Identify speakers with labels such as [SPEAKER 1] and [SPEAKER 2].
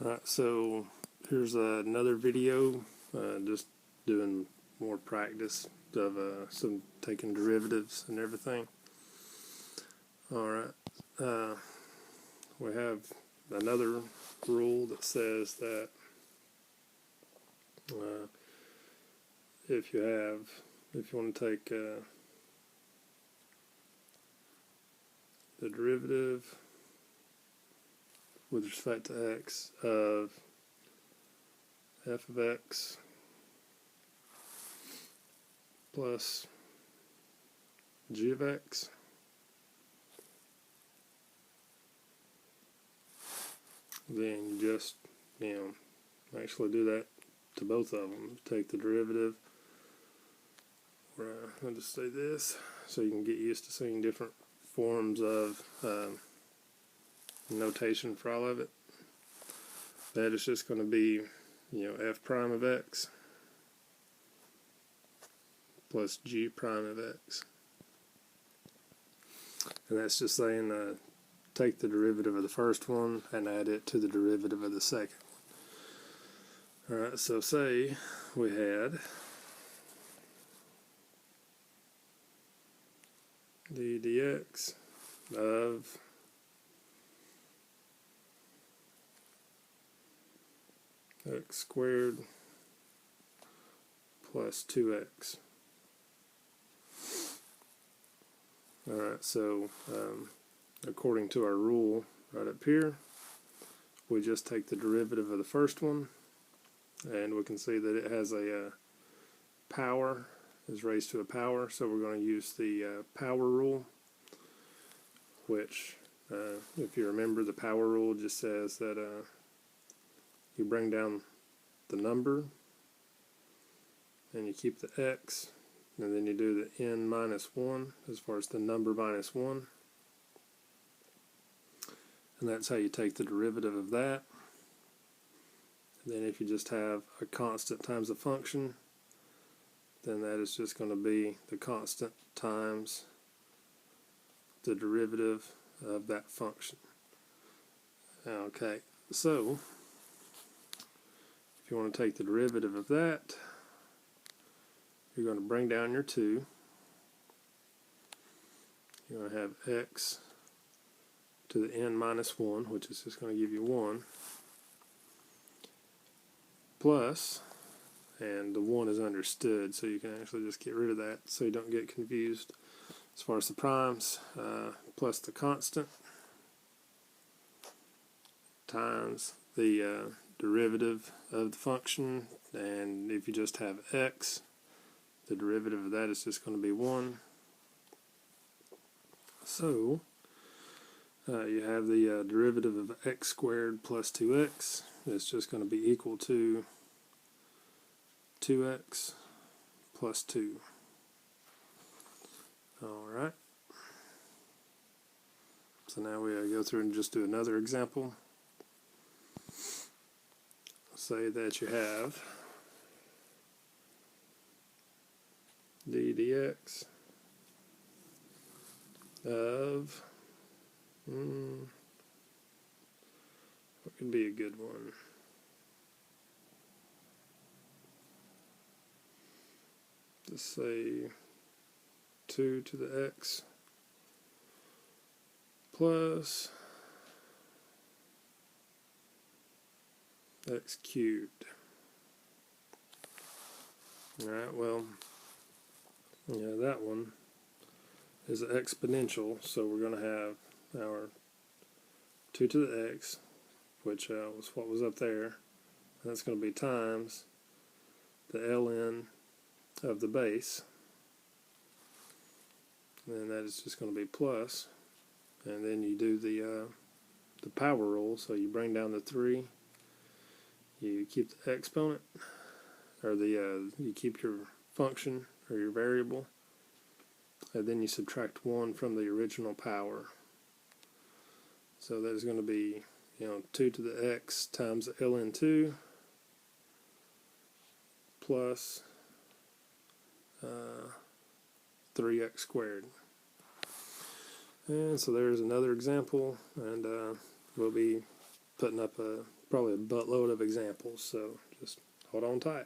[SPEAKER 1] Alright, so here's another video, just doing more practice of some taking derivatives and everything. Alright, we have another rule that says that if you want to take the derivative with respect to x of f of x plus g of x then you just actually do that to both of them. Take the derivative, or I'll just say this so you can get used to seeing different forms of notation for all of it. That is just going to be f prime of x plus g prime of x, and that's just saying take the derivative of the first one and add it to the derivative of the second one. Alright, so say we had the dx of x squared plus 2x. Alright, so according to our rule right up here, we just take the derivative of the first one, and we can see that it has a power, is raised to a power, so we're going to use the power rule, which, if you remember, the power rule just says that you bring down the number, and you keep the x, and then you do the n minus 1 as far as the number minus 1. And that's how you take the derivative of that. And then if you just have a constant times a function, then that is just going to be the constant times the derivative of that function. Okay, so if you want to take the derivative of that, you're going to bring down your 2. You're going to have x to the n minus 1, which is just going to give you 1, plus, and the 1 is understood, so you can actually just get rid of that so you don't get confused as far as the primes, plus the constant times the derivative of the function, and if you just have x, the derivative of that is just going to be 1. So you have the derivative of x squared plus 2x. It's just going to be equal to 2x plus 2. Alright. So now we go through and just do another example. Say that you have d dx of what could be a good one? Just say 2 to the x plus x cubed. Alright, well, that one is an exponential, so we're going to have our 2 to the x, which was what was up there, and that's going to be times the ln of the base, and that is just going to be plus, and then you do the power rule, so you bring down the 3, you keep the exponent, or you keep your function or your variable, and then you subtract 1 from the original power. So that is going to be 2 to the x times the ln2 plus 3x squared. And so there's another example, and we'll be putting up probably a buttload of examples, so just hold on tight.